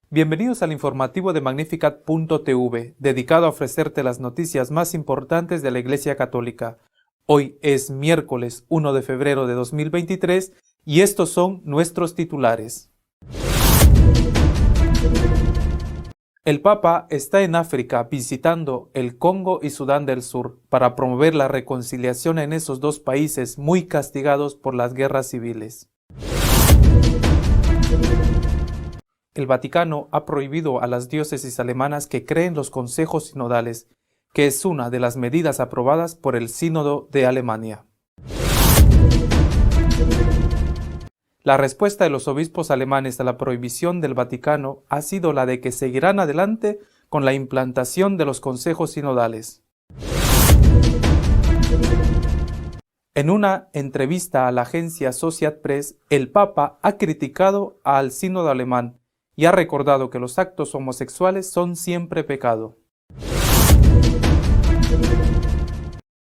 Bienvenidos al informativo de Magnificat.tv, dedicado a ofrecerte las noticias más importantes de la Iglesia Católica. Hoy es miércoles 1 de febrero de 2023 y estos son nuestros titulares. El Papa está en África visitando el Congo y Sudán del Sur para promover la reconciliación en esos dos países muy castigados por las guerras civiles. El Vaticano ha prohibido a las diócesis alemanas que creen los consejos sinodales, que es una de las medidas aprobadas por el Sínodo de Alemania. La respuesta de los obispos alemanes a la prohibición del Vaticano ha sido la de que seguirán adelante con la implantación de los consejos sinodales. En una entrevista a la agencia Associated Press, el Papa ha criticado al Sínodo alemán y ha recordado que los actos homosexuales son siempre pecado.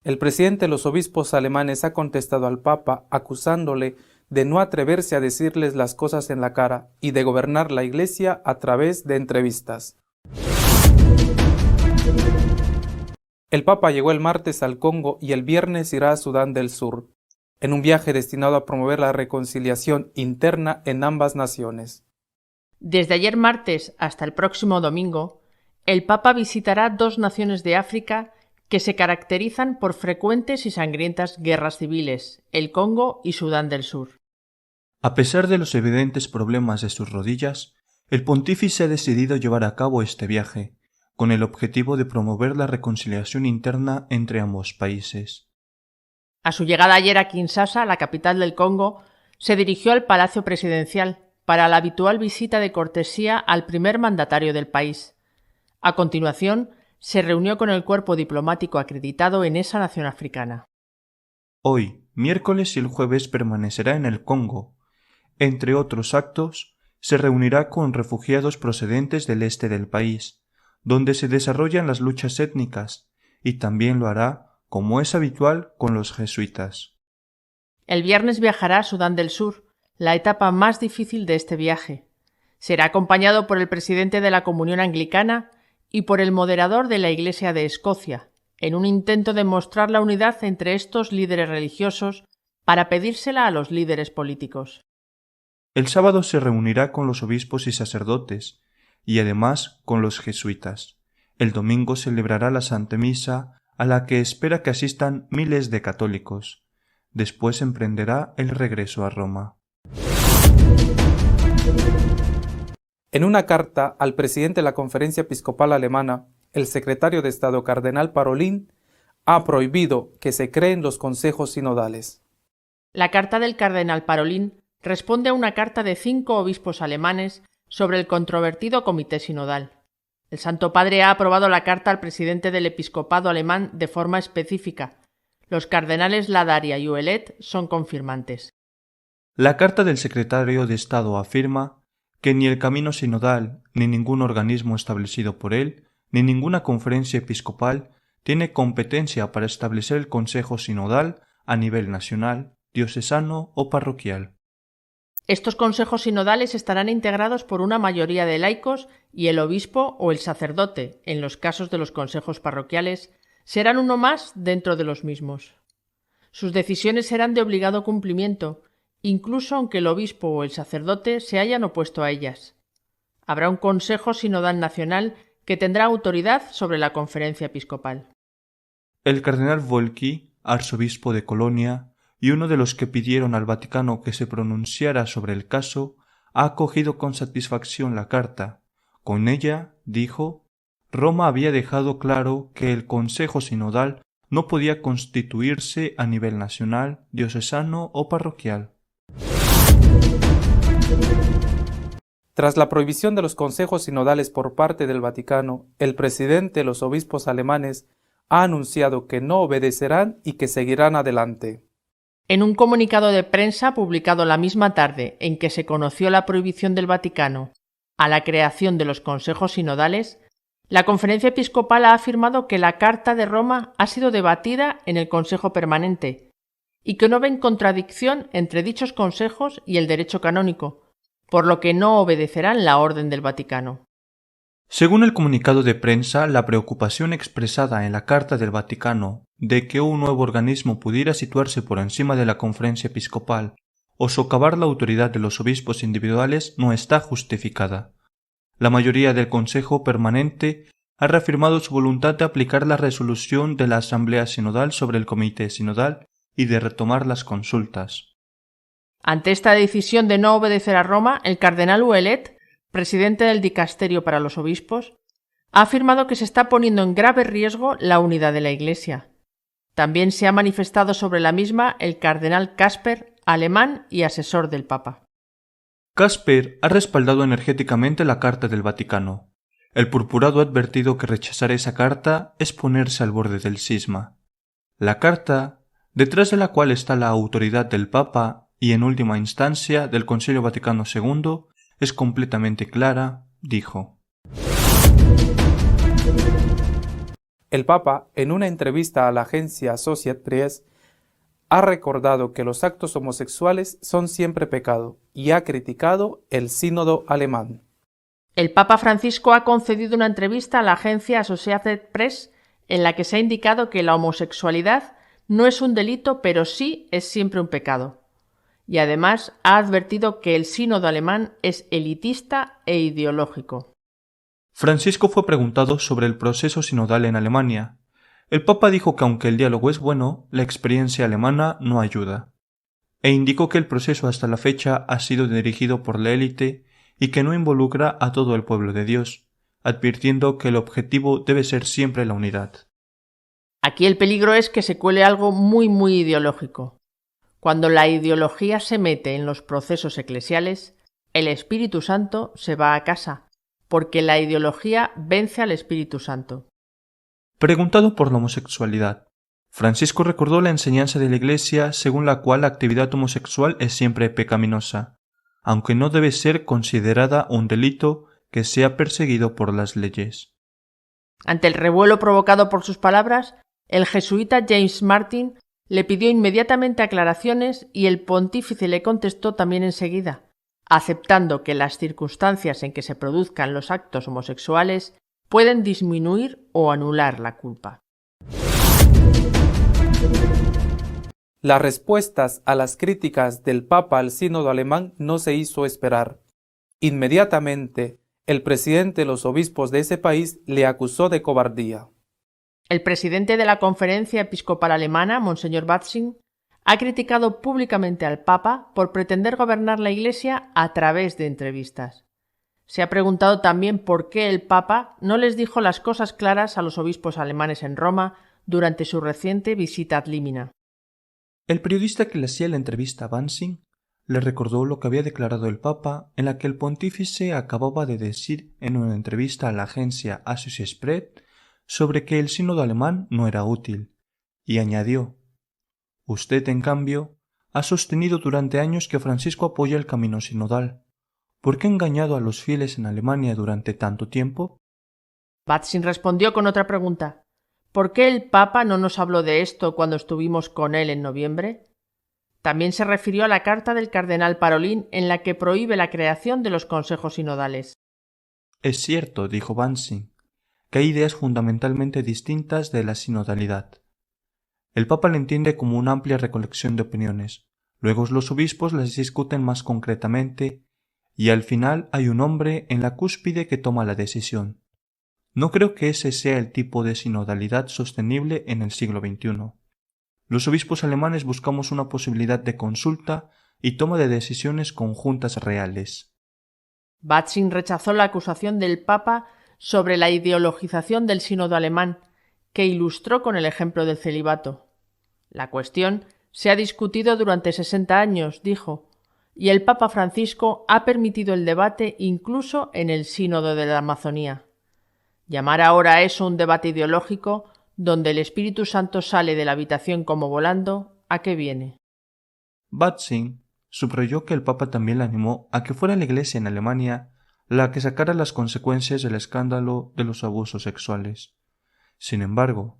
El presidente de los obispos alemanes ha contestado al Papa acusándole de no atreverse a decirles las cosas en la cara y de gobernar la Iglesia a través de entrevistas. El Papa llegó el martes al Congo y el viernes irá a Sudán del Sur, en un viaje destinado a promover la reconciliación interna en ambas naciones. Desde ayer martes hasta el próximo domingo, el Papa visitará dos naciones de África que se caracterizan por frecuentes y sangrientas guerras civiles, el Congo y Sudán del Sur. A pesar de los evidentes problemas de sus rodillas, el pontífice ha decidido llevar a cabo este viaje, con el objetivo de promover la reconciliación interna entre ambos países. A su llegada ayer a Kinshasa, la capital del Congo, se dirigió al Palacio Presidencial para la habitual visita de cortesía al primer mandatario del país. A continuación, se reunió con el cuerpo diplomático acreditado en esa nación africana. Hoy, miércoles y el jueves permanecerá en el Congo. Entre otros actos, se reunirá con refugiados procedentes del este del país, donde se desarrollan las luchas étnicas, y también lo hará, como es habitual, con los jesuitas. El viernes viajará a Sudán del Sur, la etapa más difícil de este viaje. Será acompañado por el presidente de la Comunión Anglicana y por el moderador de la Iglesia de Escocia, en un intento de mostrar la unidad entre estos líderes religiosos para pedírsela a los líderes políticos. El sábado se reunirá con los obispos y sacerdotes, y además con los jesuitas. El domingo celebrará la Santa Misa, a la que espera que asistan miles de católicos. Después emprenderá el regreso a Roma. En una carta al presidente de la Conferencia Episcopal Alemana, el secretario de Estado Cardenal Parolin ha prohibido que se creen los consejos sinodales. La carta del Cardenal Parolin responde a una carta de 5 obispos alemanes sobre el controvertido Comité Sinodal. El Santo Padre ha aprobado la carta al presidente del episcopado alemán de forma específica. Los cardenales Ladaria y Ouellet son confirmantes. La carta del secretario de Estado afirma que ni el camino sinodal, ni ningún organismo establecido por él, ni ninguna conferencia episcopal tiene competencia para establecer el consejo sinodal a nivel nacional, diocesano o parroquial. Estos consejos sinodales estarán integrados por una mayoría de laicos y el obispo o el sacerdote, en los casos de los consejos parroquiales, serán uno más dentro de los mismos. Sus decisiones serán de obligado cumplimiento, incluso aunque el obispo o el sacerdote se hayan opuesto a ellas. Habrá un consejo sinodal nacional que tendrá autoridad sobre la conferencia episcopal. El cardenal Volky, arzobispo de Colonia, y uno de los que pidieron al Vaticano que se pronunciara sobre el caso, ha acogido con satisfacción la carta. Con ella, dijo, Roma había dejado claro que el Consejo Sinodal no podía constituirse a nivel nacional, diocesano o parroquial. Tras la prohibición de los consejos sinodales por parte del Vaticano, el presidente de los obispos alemanes ha anunciado que no obedecerán y que seguirán adelante. En un comunicado de prensa publicado la misma tarde en que se conoció la prohibición del Vaticano a la creación de los consejos sinodales, La Conferencia Episcopal ha afirmado que la Carta de Roma ha sido debatida en el Consejo Permanente y que no ven contradicción entre dichos consejos y el derecho canónico, por lo que no obedecerán la orden del Vaticano. Según el comunicado de prensa, la preocupación expresada en la Carta del Vaticano de que un nuevo organismo pudiera situarse por encima de la Conferencia Episcopal o socavar la autoridad de los obispos individuales no está justificada. La mayoría del Consejo Permanente ha reafirmado su voluntad de aplicar la resolución de la Asamblea Sinodal sobre el Comité Sinodal y de retomar las consultas. Ante esta decisión de no obedecer a Roma, el cardenal Ouellet, presidente del Dicasterio para los Obispos, ha afirmado que se está poniendo en grave riesgo la unidad de la Iglesia. También se ha manifestado sobre la misma el cardenal Casper, alemán y asesor del Papa. Casper ha respaldado energéticamente la Carta del Vaticano. El purpurado ha advertido que rechazar esa carta es ponerse al borde del cisma. La carta, detrás de la cual está la autoridad del Papa y en última instancia del Concilio Vaticano II, es completamente clara, dijo. El Papa, en una entrevista a la agencia Associated Press, ha recordado que los actos homosexuales son siempre pecado y ha criticado el sínodo alemán. El Papa Francisco ha concedido una entrevista a la agencia Associated Press en la que se ha indicado que la homosexualidad no es un delito, pero sí es siempre un pecado. Y además ha advertido que el sínodo alemán es elitista e ideológico. Francisco fue preguntado sobre el proceso sinodal en Alemania. El Papa dijo que aunque el diálogo es bueno, la experiencia alemana no ayuda, e indicó que el proceso hasta la fecha ha sido dirigido por la élite y que no involucra a todo el pueblo de Dios, advirtiendo que el objetivo debe ser siempre la unidad. Aquí el peligro es que se cuele algo muy ideológico. Cuando la ideología se mete en los procesos eclesiales, el Espíritu Santo se va a casa, porque la ideología vence al Espíritu Santo. Preguntado por la homosexualidad, Francisco recordó la enseñanza de la Iglesia según la cual la actividad homosexual es siempre pecaminosa, aunque no debe ser considerada un delito que sea perseguido por las leyes. Ante el revuelo provocado por sus palabras, el jesuita James Martin le pidió inmediatamente aclaraciones y el pontífice le contestó también enseguida, aceptando que las circunstancias en que se produzcan los actos homosexuales pueden disminuir o anular la culpa. Las respuestas a las críticas del Papa al sínodo alemán no se hizo esperar. Inmediatamente, el presidente de los obispos de ese país le acusó de cobardía. El presidente de la Conferencia Episcopal Alemana, Monseñor Batzing, ha criticado públicamente al Papa por pretender gobernar la Iglesia a través de entrevistas. Se ha preguntado también por qué el Papa no les dijo las cosas claras a los obispos alemanes en Roma durante su reciente visita ad limina. El periodista que le hacía la entrevista a Batzing le recordó lo que había declarado el Papa en la que el pontífice acababa de decir en una entrevista a la agencia Associated Press sobre que el sínodo alemán no era útil, y añadió: «Usted, en cambio, ha sostenido durante años que Francisco apoya el camino sinodal. ¿Por qué ha engañado a los fieles en Alemania durante tanto tiempo?» Batzing respondió con otra pregunta. ¿Por qué el Papa no nos habló de esto cuando estuvimos con él en noviembre? También se refirió a la carta del cardenal Parolin en la que prohíbe la creación de los consejos sinodales. «Es cierto», dijo Batzing, «que hay ideas fundamentalmente distintas de la sinodalidad. El Papa la entiende como una amplia recolección de opiniones, luego los obispos las discuten más concretamente y al final hay un hombre en la cúspide que toma la decisión. No creo que ese sea el tipo de sinodalidad sostenible en el siglo XXI. Los obispos alemanes buscamos una posibilidad de consulta y toma de decisiones conjuntas reales». Batzing rechazó la acusación del Papa sobre la ideologización del sínodo alemán, que ilustró con el ejemplo del celibato. La cuestión se ha discutido durante 60 años, dijo, y el Papa Francisco ha permitido el debate incluso en el sínodo de la Amazonía. Llamar ahora a eso un debate ideológico, donde el Espíritu Santo sale de la habitación como volando, ¿a qué viene? Batzing subrayó que el Papa también le animó a que fuera a la Iglesia en Alemania la que sacara las consecuencias del escándalo de los abusos sexuales. Sin embargo,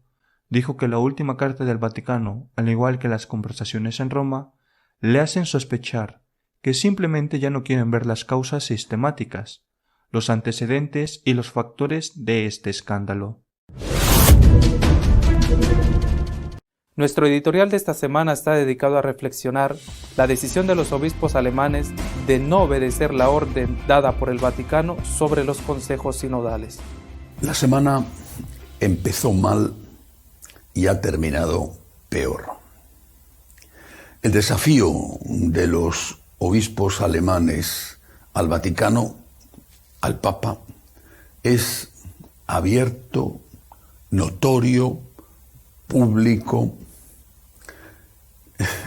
dijo que la última carta del Vaticano, al igual que las conversaciones en Roma, le hacen sospechar que simplemente ya no quieren ver las causas sistemáticas, los antecedentes y los factores de este escándalo. Nuestro editorial de esta semana está dedicado a reflexionar la decisión de los obispos alemanes de no obedecer la orden dada por el Vaticano sobre los consejos sinodales. La semana empezó mal y ha terminado peor. El desafío de los obispos alemanes al Vaticano, al Papa, es abierto, notorio, público.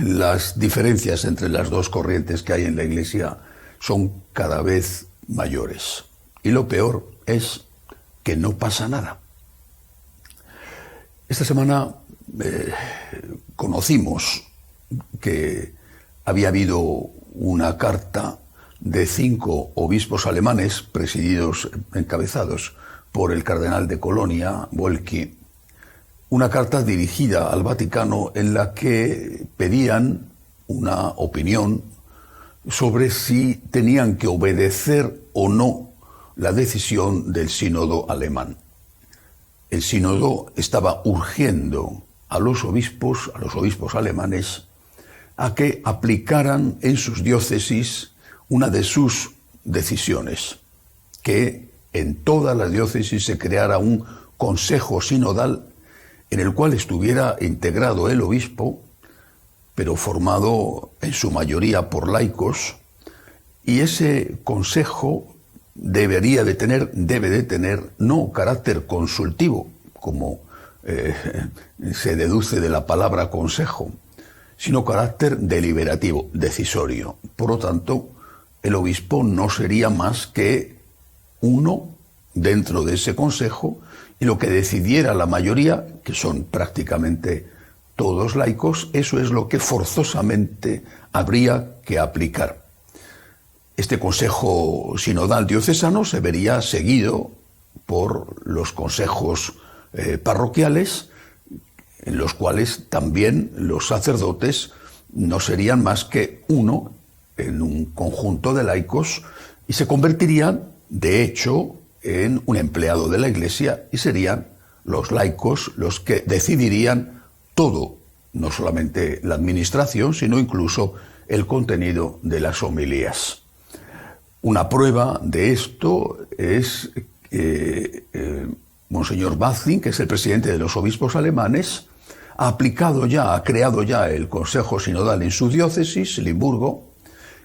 Las diferencias entre las dos corrientes que hay en la Iglesia son cada vez mayores. Y lo peor es que no pasa nada. Esta semana conocimos que había habido una carta de 5 obispos alemanes encabezados por el cardenal de Colonia, Volky, una carta dirigida al Vaticano en la que pedían una opinión sobre si tenían que obedecer o no la decisión del sínodo alemán. El sínodo estaba urgiendo a los obispos alemanes a que aplicaran en sus diócesis una de sus decisiones, que en todas las diócesis se creara un consejo sinodal en el cual estuviera integrado el obispo, pero formado en su mayoría por laicos, y ese consejo debe de tener no carácter consultivo, como se deduce de la palabra consejo, sino carácter deliberativo, decisorio. Por lo tanto, el obispo no sería más que uno dentro de ese consejo, y lo que decidiera la mayoría, que son prácticamente todos laicos, eso es lo que forzosamente habría que aplicar. Este consejo sinodal diocesano se vería seguido por los consejos parroquiales, en los cuales también los sacerdotes no serían más que uno en un conjunto de laicos y se convertirían, de hecho, en un empleado de la Iglesia, y serían los laicos los que decidirían todo, no solamente la administración, sino incluso el contenido de las homilías. Una prueba de esto es Monseñor Batzing, que es el presidente de los obispos alemanes, ha creado ya el Consejo Sinodal en su diócesis, Limburgo,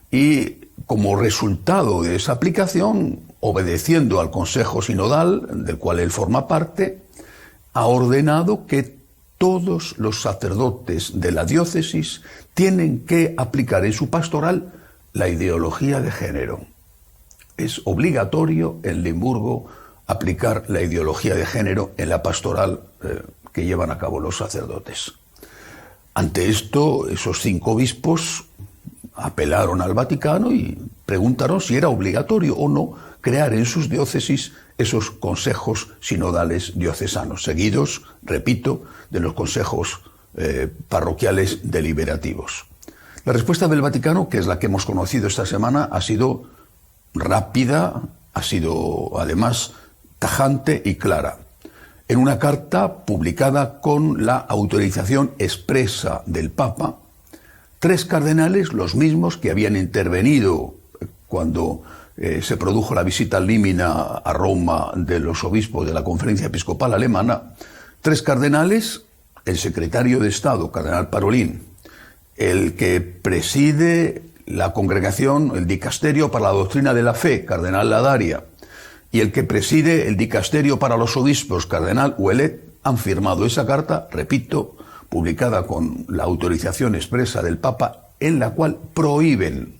y como resultado de esa aplicación, obedeciendo al Consejo Sinodal, del cual él forma parte, ha ordenado que todos los sacerdotes de la diócesis tienen que aplicar en su pastoral la ideología de género. Es obligatorio en Limburgo aplicar la ideología de género en la pastoral que llevan a cabo los sacerdotes. Ante esto, esos 5 obispos apelaron al Vaticano y preguntaron si era obligatorio o no crear en sus diócesis esos consejos sinodales diocesanos, seguidos, repito, de los consejos parroquiales deliberativos. La respuesta del Vaticano, que es la que hemos conocido esta semana, ha sido rápida, ha sido además tajante y clara. En una carta publicada con la autorización expresa del Papa, 3 cardenales, los mismos que habían intervenido cuando se produjo la visita límina a Roma de los obispos de la Conferencia Episcopal Alemana, 3 cardenales, el secretario de Estado, cardenal Parolin, el que preside la congregación, el dicasterio para la doctrina de la fe, cardenal Ladaria, y el que preside el dicasterio para los obispos, cardenal Ouellet, han firmado esa carta, repito, publicada con la autorización expresa del Papa, en la cual prohíben,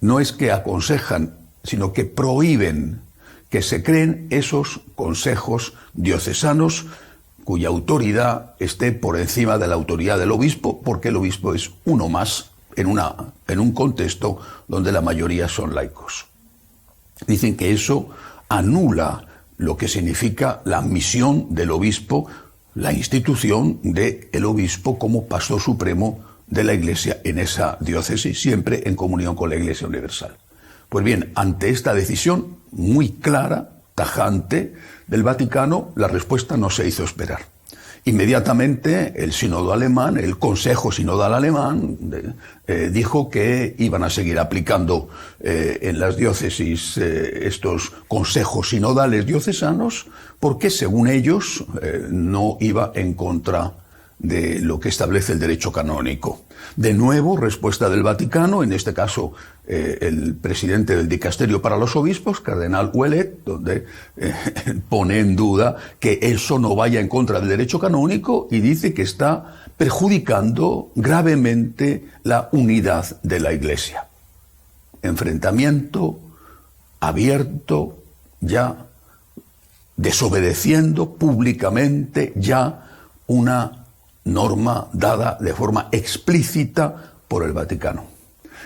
no es que aconsejan, sino que prohíben que se creen esos consejos diocesanos cuya autoridad esté por encima de la autoridad del obispo, porque el obispo es uno más en un contexto donde la mayoría son laicos. Dicen que eso anula lo que significa la misión del obispo, la institución del obispo como pastor supremo de la Iglesia en esa diócesis, siempre en comunión con la Iglesia universal. Pues bien, ante esta decisión muy clara, tajante, del Vaticano, la respuesta no se hizo esperar. Inmediatamente el sínodo alemán, el Consejo Sinodal Alemán, dijo que iban a seguir aplicando en las diócesis estos consejos sinodales diocesanos, porque según ellos no iba en contra de lo que establece el derecho canónico. De nuevo, respuesta del Vaticano, en este caso el presidente del Dicasterio para los Obispos, cardenal Ouellet, donde pone en duda que eso no vaya en contra del derecho canónico y dice que está perjudicando gravemente la unidad de la Iglesia. Enfrentamiento abierto, ya desobedeciendo públicamente ya una norma dada de forma explícita por el Vaticano.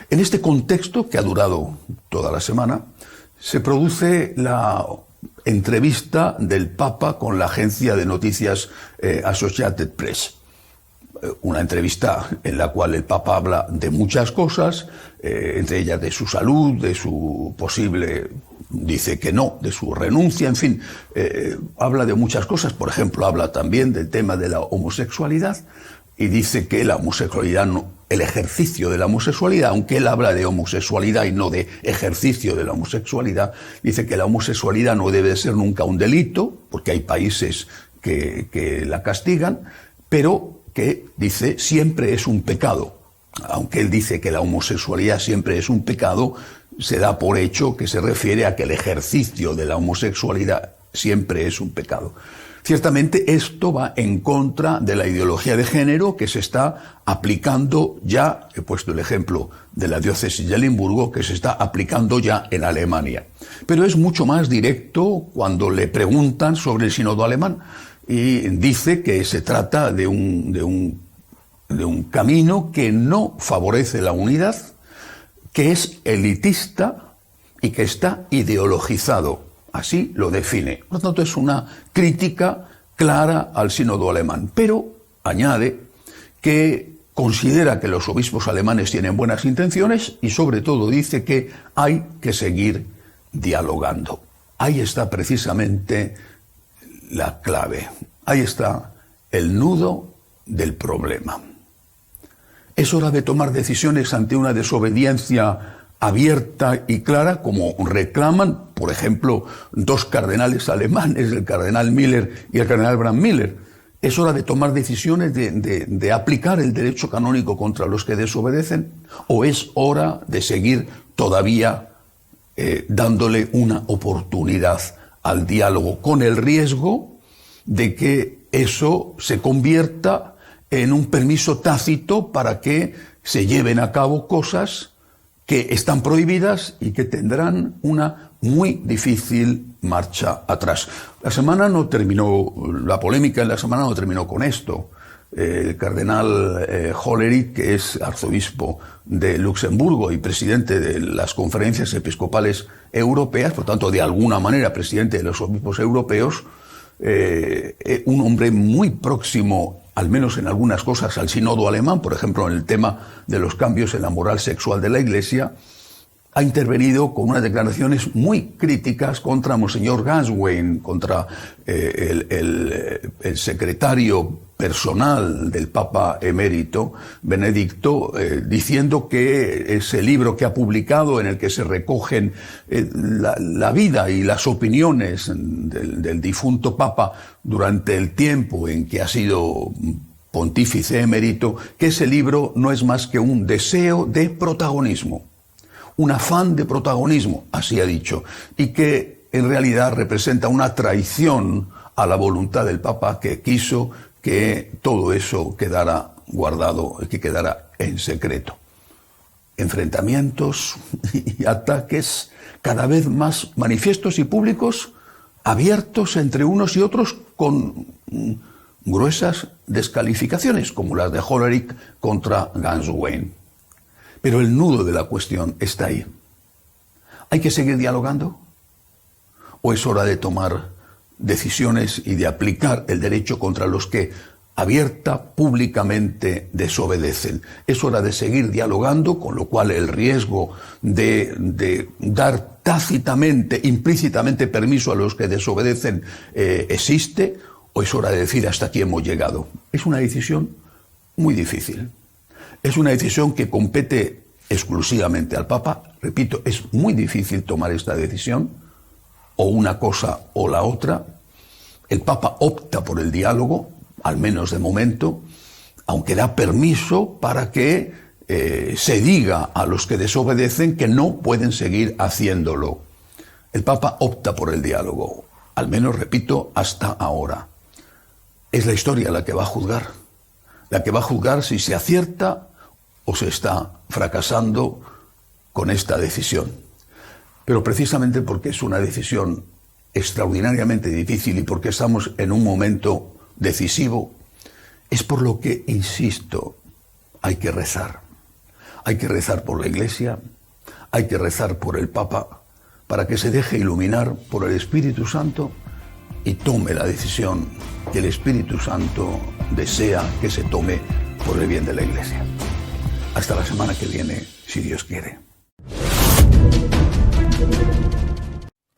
En este contexto, que ha durado toda la semana, se produce la entrevista del Papa con la agencia de noticias Associated Press. Una entrevista en la cual el Papa habla de muchas cosas, entre ellas de su salud, de su posible, dice que no, de su renuncia, en fin, habla de muchas cosas. Por ejemplo, habla también del tema de la homosexualidad y dice que la homosexualidad, el ejercicio de la homosexualidad, aunque él habla de homosexualidad y no de ejercicio de la homosexualidad, dice que la homosexualidad no debe ser nunca un delito, porque hay países que la castigan, pero que, dice, siempre es un pecado. Aunque él dice que la homosexualidad siempre es un pecado, se da por hecho que se refiere a que el ejercicio de la homosexualidad siempre es un pecado. Ciertamente esto va en contra de la ideología de género que se está aplicando ya, he puesto el ejemplo de la diócesis de Limburgo, que se está aplicando ya en Alemania. Pero es mucho más directo cuando le preguntan sobre el sínodo alemán. Y dice que se trata de un camino que no favorece la unidad, que es elitista y que está ideologizado. Así lo define. Por lo tanto, es una crítica clara al sínodo alemán. Pero añade que considera que los obispos alemanes tienen buenas intenciones y sobre todo dice que hay que seguir dialogando. Ahí está precisamente la clave. Ahí está el nudo del problema. Es hora de tomar decisiones ante una desobediencia abierta y clara, como reclaman, por ejemplo, dos cardenales alemanes, el cardenal Miller y el cardenal Brandmüller. Es hora de tomar decisiones de aplicar el derecho canónico contra los que desobedecen, o es hora de seguir todavía dándole una oportunidad al diálogo, con el riesgo de que eso se convierta en un permiso tácito para que se lleven a cabo cosas que están prohibidas y que tendrán una muy difícil marcha atrás. La polémica en la semana no terminó con esto. El cardenal Hollerich, que es arzobispo de Luxemburgo y presidente de las conferencias episcopales europeas, por tanto, de alguna manera presidente de los obispos europeos, un hombre muy próximo, al menos en algunas cosas, al sínodo alemán, por ejemplo, en el tema de los cambios en la moral sexual de la Iglesia, ha intervenido con unas declaraciones muy críticas contra Monseñor Ganswein, contra el secretario personal del Papa emérito, Benedicto, diciendo que ese libro que ha publicado, en el que se recogen la vida y las opiniones del difunto Papa durante el tiempo en que ha sido pontífice emérito, que ese libro no es más que un deseo de protagonismo, un afán de protagonismo, así ha dicho, y que en realidad representa una traición a la voluntad del Papa, que quiso que todo eso quedara guardado, que quedara en secreto. Enfrentamientos y ataques cada vez más manifiestos y públicos, abiertos entre unos y otros, con gruesas descalificaciones, como las de Hollerich contra Ganswein. Pero el nudo de la cuestión está ahí. ¿Hay que seguir dialogando? o es hora de tomar decisiones y de aplicar el derecho contra los que abierta, públicamente desobedecen? Es hora de seguir dialogando, con lo cual el riesgo de dar tácitamente, implícitamente permiso a los que desobedecen existe, o es hora de decir hasta aquí hemos llegado. Es una decisión muy difícil. Es una decisión que compete exclusivamente al Papa. Repito, es muy difícil tomar esta decisión, o una cosa o la otra. El Papa opta por el diálogo, al menos de momento, aunque da permiso para que se diga a los que desobedecen que no pueden seguir haciéndolo. El Papa opta por el diálogo, al menos, repito, hasta ahora. Es la historia la que va a juzgar si se acierta o se está fracasando con esta decisión. Pero precisamente porque es una decisión extraordinariamente difícil y porque estamos en un momento decisivo, es por lo que, insisto, hay que rezar. Hay que rezar por la Iglesia, hay que rezar por el Papa, para que se deje iluminar por el Espíritu Santo y tome la decisión que el Espíritu Santo desea que se tome por el bien de la Iglesia. Hasta la semana que viene, si Dios quiere.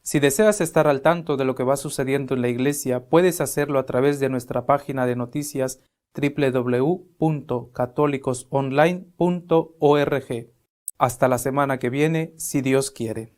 Si deseas estar al tanto de lo que va sucediendo en la Iglesia, puedes hacerlo a través de nuestra página de noticias www.catolicosonline.org. Hasta la semana que viene, si Dios quiere.